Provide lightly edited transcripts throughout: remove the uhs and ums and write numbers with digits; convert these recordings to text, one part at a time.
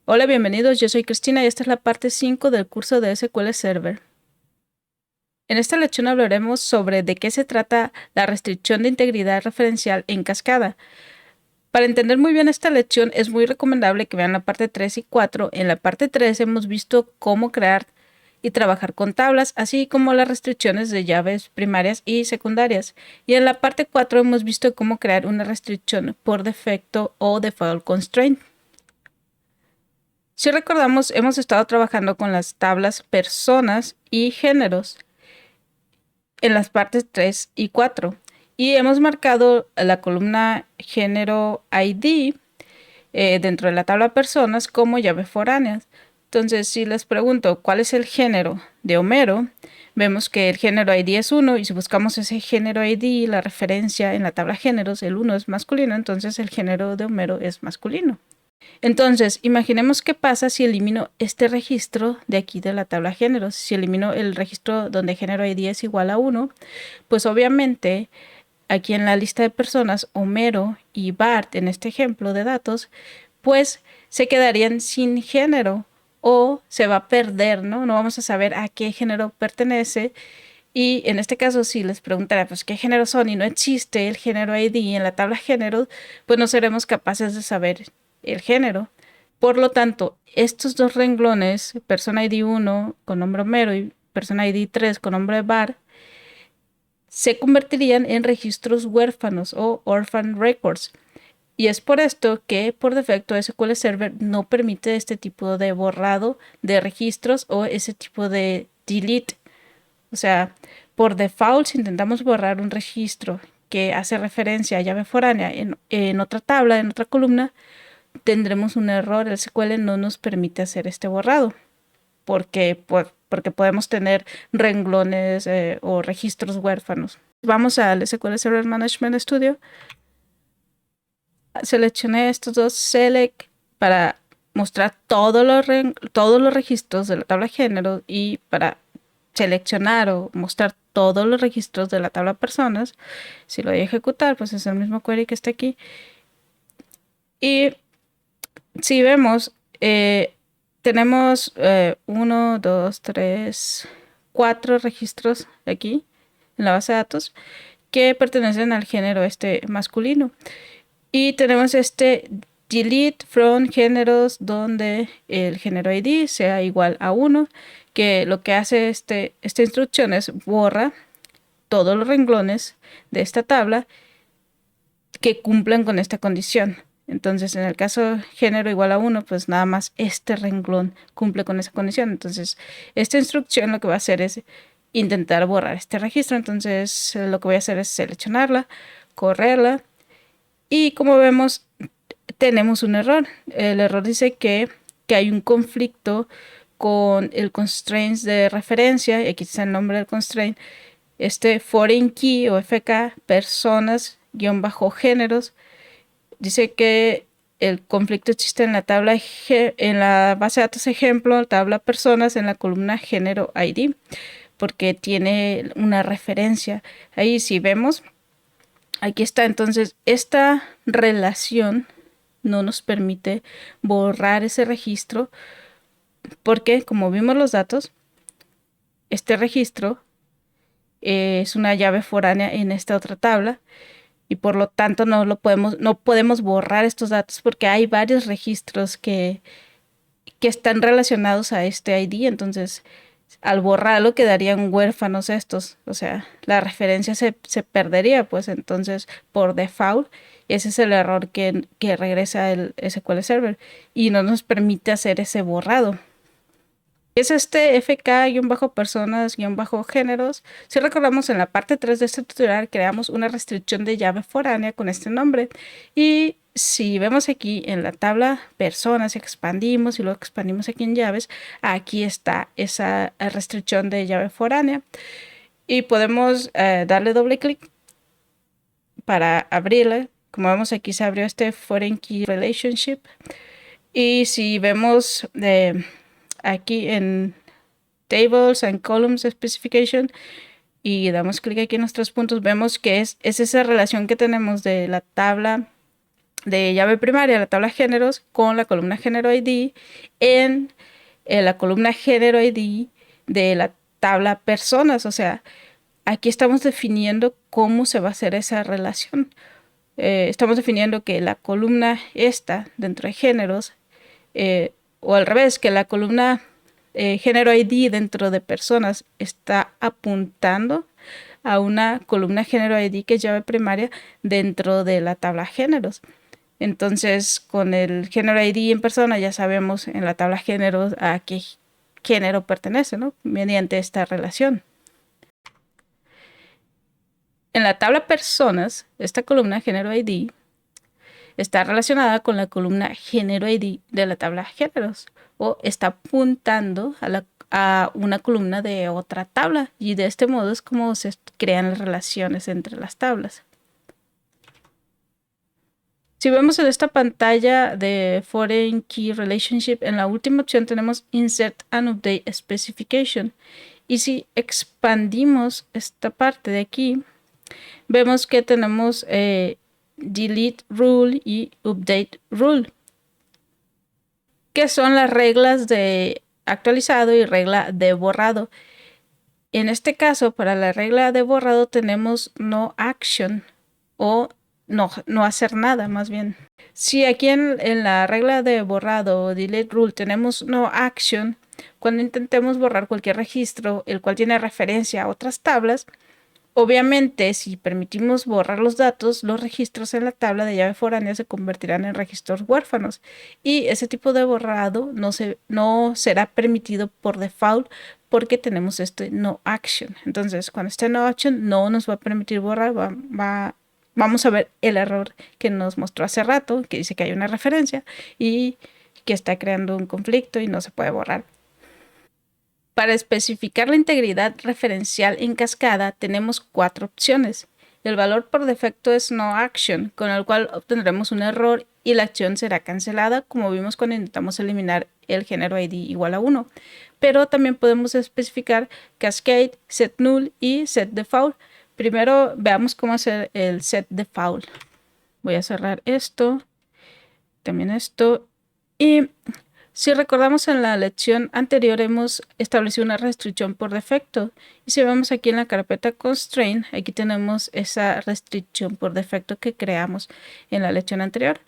Hola, bienvenidos. Yo soy Cristina y esta es la parte 5 del curso de SQL Server. En esta lección hablaremos sobre de qué se trata la restricción de integridad referencial en cascada. Para entender muy bien esta lección es muy recomendable que vean la parte 3 y 4. En la parte 3 hemos visto cómo crear y trabajar con tablas, así como las restricciones de llaves primarias y secundarias. Y en la parte 4 hemos visto cómo crear una restricción por defecto o default constraint. Si recordamos, hemos estado trabajando con las tablas personas y géneros en las partes 3 y 4 y hemos marcado la columna género ID dentro de la tabla personas como llave foránea. Entonces, si les pregunto cuál es el género de Homero, vemos que el género ID es 1 y si buscamos ese género ID, la referencia en la tabla géneros, el 1 es masculino, entonces el género de Homero es masculino. Entonces, imaginemos qué pasa si elimino este registro de aquí de la tabla géneros. Si elimino el registro donde género ID es igual a 1, pues obviamente aquí en la lista de personas, Homero y Bart, en este ejemplo de datos, pues se quedarían sin género o se va a perder, ¿no? No vamos a saber a qué género pertenece. Y en este caso, si les preguntara, pues, ¿qué género son? Y no existe el género ID en la tabla género, pues no seremos capaces de saber el género. Por lo tanto, estos dos renglones, persona ID 1 con nombre Homero y persona ID 3 con nombre Bar, se convertirían en registros huérfanos o orphan records. Y es por esto que por defecto SQL Server no permite este tipo de borrado de registros o ese tipo de delete. O sea, por default, si intentamos borrar un registro que hace referencia a llave foránea en otra tabla, en otra columna, tendremos un error. El SQL no nos permite hacer este borrado porque podemos tener renglones o registros huérfanos. Vamos al SQL Server Management Studio. Seleccioné estos dos select para mostrar todos los registros de la tabla género y para seleccionar o mostrar todos los registros de la tabla personas. Si lo voy a ejecutar, pues es el mismo query que está aquí. Y si vemos, tenemos 1, 2, 3, 4 registros aquí en la base de datos que pertenecen al género masculino. Y tenemos este delete from géneros donde el género ID sea igual a 1, que lo que hace esta instrucción es borra todos los renglones de esta tabla que cumplan con esta condición. Entonces, en el caso género igual a 1, pues nada más este renglón cumple con esa condición. Entonces, esta instrucción lo que va a hacer es intentar borrar este registro. Entonces, lo que voy a hacer es seleccionarla, correrla. Y como vemos, tenemos un error. El error dice que hay un conflicto con el constraints de referencia. Aquí está el nombre del constraint. Foreign key o FK, personas, géneros. Dice que el conflicto existe en la tabla, en la base de datos ejemplo, tabla personas, en la columna género ID, porque tiene una referencia. Ahí si vemos, aquí está. Entonces, esta relación no nos permite borrar ese registro porque, como vimos los datos, este registro es una llave foránea en esta otra tabla y por lo tanto no podemos borrar estos datos porque hay varios registros que están relacionados a este ID. Entonces, al borrarlo quedarían huérfanos estos, o sea, la referencia se perdería, pues entonces por default ese es el error que regresa el SQL Server y no nos permite hacer ese borrado. Es FK-personas-géneros. Si recordamos, en la parte 3 de este tutorial creamos una restricción de llave foránea con este nombre. Y si vemos aquí en la tabla personas, expandimos y luego expandimos aquí en llaves, aquí está esa restricción de llave foránea. Y podemos darle doble clic para abrirla. Como vemos, aquí se abrió este Foreign Key Relationship. Y si vemos aquí en Tables and Columns Specification y damos clic aquí en los tres puntos, vemos que es esa relación que tenemos de la tabla de llave primaria, la tabla géneros, con la columna género ID en la columna género ID de la tabla personas. O sea, aquí estamos definiendo cómo se va a hacer esa relación. Estamos definiendo que la columna esta dentro de géneros, o al revés, que la columna género ID dentro de personas está apuntando a una columna género ID que es llave primaria dentro de la tabla géneros. Entonces, con el género ID en persona ya sabemos en la tabla géneros a qué género pertenece, ¿no? Mediante esta relación. En la tabla personas, esta columna género ID está relacionada con la columna género ID de la tabla géneros, o está apuntando a una columna de otra tabla, y de este modo es como se crean las relaciones entre las tablas. Si vemos en esta pantalla de Foreign Key Relationship, en la última opción tenemos Insert and Update Specification. Y si expandimos esta parte de aquí, vemos que tenemos Delete Rule y Update Rule, que son las reglas de actualizado y regla de borrado. En este caso, para la regla de borrado tenemos no action, o no hacer nada, más bien. Si aquí en la regla de borrado o delete rule tenemos no action, cuando intentemos borrar cualquier registro, el cual tiene referencia a otras tablas, obviamente si permitimos borrar los datos, los registros en la tabla de llave foránea se convertirán en registros huérfanos, y ese tipo de borrado no será permitido por default porque tenemos este no action. Entonces, cuando esté no action no nos va a permitir borrar, vamos a ver el error que nos mostró hace rato, que dice que hay una referencia y que está creando un conflicto y no se puede borrar. Para especificar la integridad referencial en cascada tenemos 4 opciones. El valor por defecto es no action, con el cual obtendremos un error y la acción será cancelada, como vimos cuando intentamos eliminar el género ID igual a 1. Pero también podemos especificar cascade, set null y set default. Primero veamos cómo hacer el set default. Voy a cerrar esto, también esto, y si recordamos en la lección anterior hemos establecido una restricción por defecto, y si vemos aquí en la carpeta constraint, aquí tenemos esa restricción por defecto que creamos en la lección anterior,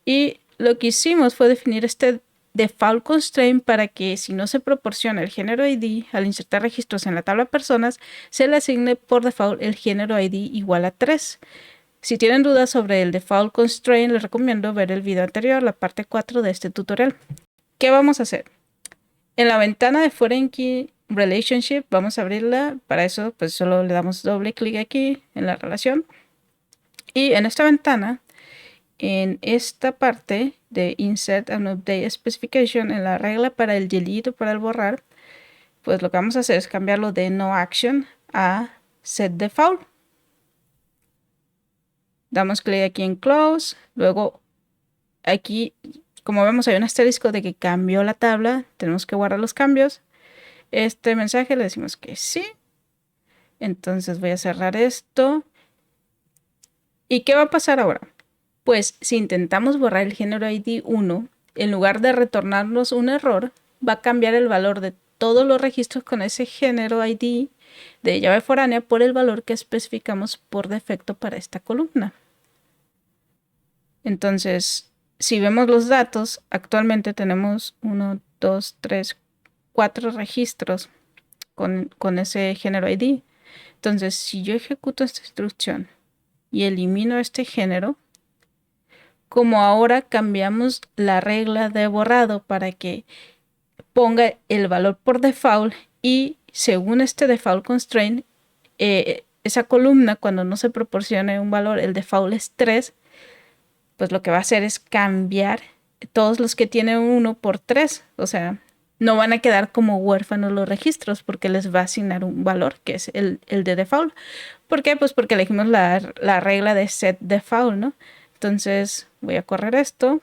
y lo que hicimos fue definir este default constraint para que si no se proporciona el género ID al insertar registros en la tabla personas, se le asigne por default el género ID igual a 3. Si tienen dudas sobre el default constraint, les recomiendo ver el video anterior, la parte 4 de este tutorial. ¿Qué vamos a hacer? En la ventana de Foreign Key Relationship vamos a abrirla. Para eso pues solo le damos doble clic aquí en la relación, y en esta ventana, en esta parte de Insert and Update Specification, en la regla para el delete o para el borrar, pues lo que vamos a hacer es cambiarlo de no action a set default. Damos clic aquí en close, luego aquí, como vemos, hay un asterisco de que cambió la tabla, tenemos que guardar los cambios. Este mensaje le decimos que sí. Entonces voy a cerrar esto. ¿Y qué va a pasar ahora? Pues si intentamos borrar el género ID 1, en lugar de retornarnos un error, va a cambiar el valor de todos los registros con ese género ID de llave foránea por el valor que especificamos por defecto para esta columna. Entonces, si vemos los datos, actualmente tenemos 1, 2, 3, 4 registros con ese género ID. Entonces, si yo ejecuto esta instrucción y elimino este género, como ahora cambiamos la regla de borrado para que ponga el valor por default, y según este default constraint, esa columna, cuando no se proporcione un valor, el default es 3, pues lo que va a hacer es cambiar todos los que tienen 1 por 3. O sea, no van a quedar como huérfanos los registros porque les va a asignar un valor que es el de default. ¿Por qué? Pues porque elegimos la regla de set default, ¿no? Entonces voy a correr esto.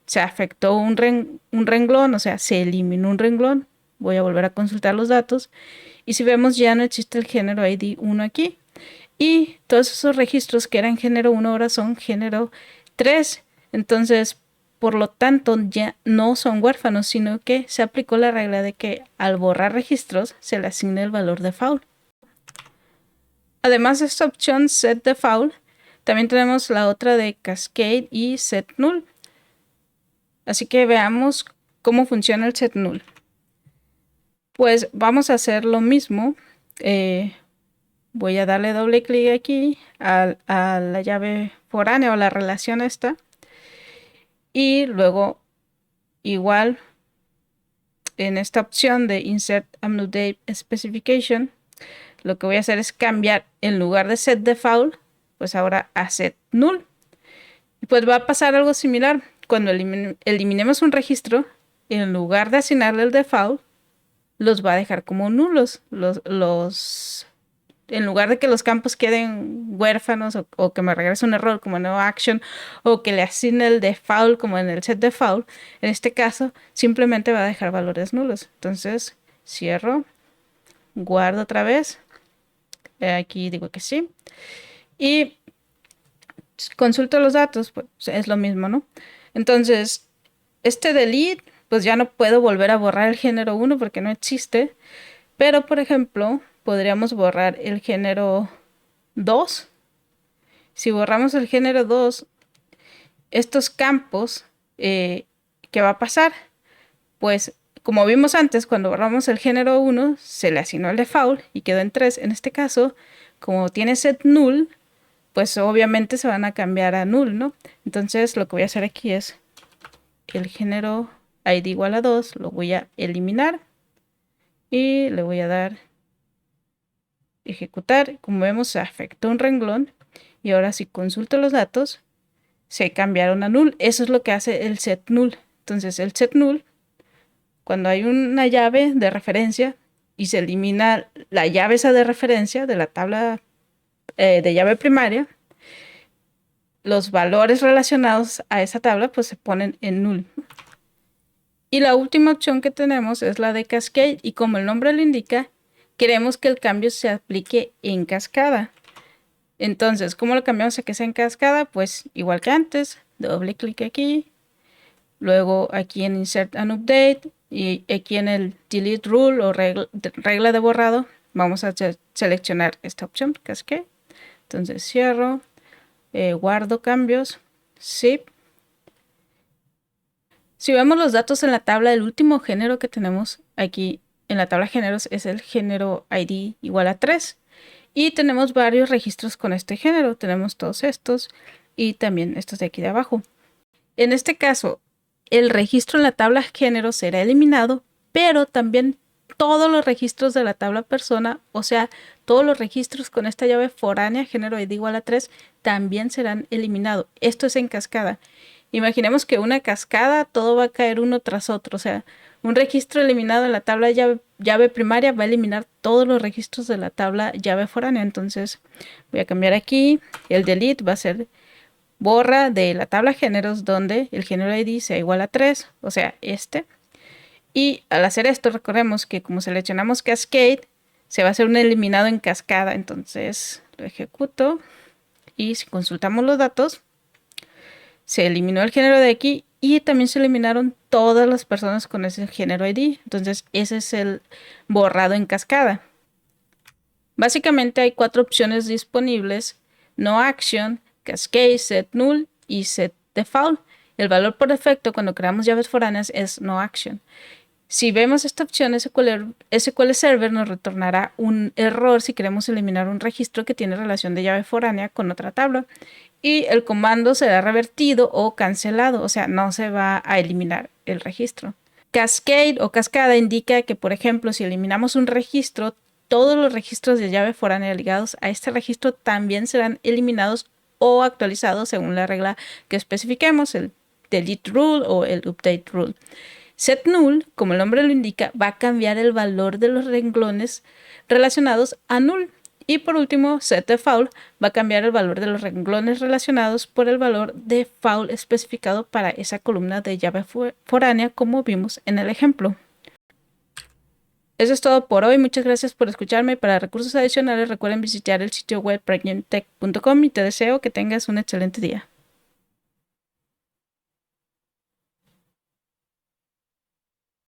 Se afectó un renglón, o sea, se eliminó un renglón. Voy a volver a consultar los datos. Y si vemos, ya no existe el género ID 1 aquí. Y todos esos registros que eran género 1 ahora son género 3. Entonces, por lo tanto, ya no son huérfanos, sino que se aplicó la regla de que al borrar registros se le asigne el valor default. Además de esta opción set default, también tenemos la otra de cascade y set null. Así que veamos cómo funciona el set null. Pues vamos a hacer lo mismo. Voy a darle doble clic aquí a la llave foránea o la relación esta. Y luego igual en esta opción de Insert Update Specification, lo que voy a hacer es cambiar en lugar de set default, pues ahora a set null. Y pues va a pasar algo similar. Cuando eliminemos un registro, en lugar de asignarle el default, los va a dejar como nulos. En lugar de que los campos queden huérfanos o que me regrese un error como no action o que le asigne el default como en el set default, en este caso simplemente va a dejar valores nulos. Entonces cierro, guardo otra vez, aquí digo que sí y consulto los datos, pues es lo mismo, ¿no? Entonces este delete, pues ya no puedo volver a borrar el género 1 porque no existe, pero por ejemplo podríamos borrar el género 2. Si borramos el género 2, estos campos, ¿qué va a pasar? Pues como vimos antes, cuando borramos el género 1, se le asignó el default y quedó en 3. En este caso, como tiene set null, pues obviamente se van a cambiar a null, ¿no? Entonces lo que voy a hacer aquí es el género id igual a 2, lo voy a eliminar y le voy a dar ejecutar. Como vemos, se afectó un renglón y ahora si consulto los datos se cambiaron a null. Eso es lo que hace el set null. Entonces el set null, cuando hay una llave de referencia y se elimina la llave esa de referencia de la tabla de llave primaria, los valores relacionados a esa tabla pues se ponen en null. Y la última opción que tenemos es la de cascade, y como el nombre lo indica, queremos que el cambio se aplique en cascada. Entonces, ¿cómo lo cambiamos a que sea en cascada? Pues igual que antes, doble clic aquí, luego aquí en Insert and Update y aquí en el Delete Rule o regla de borrado, vamos a seleccionar esta opción, Cascade. Entonces cierro, guardo cambios, zip. Si vemos los datos en la tabla, el último género que tenemos aquí en la tabla géneros es el género ID igual a 3. Y tenemos varios registros con este género. Tenemos todos estos y también estos de aquí de abajo. En este caso, el registro en la tabla género será eliminado, pero también todos los registros de la tabla persona, o sea, todos los registros con esta llave foránea, género ID igual a 3, también serán eliminados. Esto es en cascada. Imaginemos que una cascada, todo va a caer uno tras otro, o sea, un registro eliminado en la tabla llave primaria va a eliminar todos los registros de la tabla llave foránea. Entonces voy a cambiar aquí, el delete va a ser borra de la tabla géneros donde el género ID sea igual a 3, o sea, este. Y al hacer esto, recordemos que como seleccionamos Cascade, se va a hacer un eliminado en cascada. Entonces lo ejecuto y si consultamos los datos, se eliminó el género de aquí y también se eliminaron todas las personas con ese género ID. Entonces ese es el borrado en cascada. Básicamente hay 4 opciones disponibles: no action, cascade, set null y set default. El valor por defecto cuando creamos llaves foráneas es no action. Si vemos esta opción, SQL Server nos retornará un error si queremos eliminar un registro que tiene relación de llave foránea con otra tabla. Y el comando será revertido o cancelado, o sea, no se va a eliminar el registro. Cascade o cascada indica que, por ejemplo, si eliminamos un registro, todos los registros de llave foránea ligados a este registro también serán eliminados o actualizados según la regla que especifiquemos, el delete rule o el update rule. Set null, como el nombre lo indica, va a cambiar el valor de los renglones relacionados a null. Y por último, set default va a cambiar el valor de los renglones relacionados por el valor default especificado para esa columna de llave foránea, como vimos en el ejemplo. Eso es todo por hoy. Muchas gracias por escucharme. Para recursos adicionales recuerden visitar el sitio web pragnantech.com y te deseo que tengas un excelente día.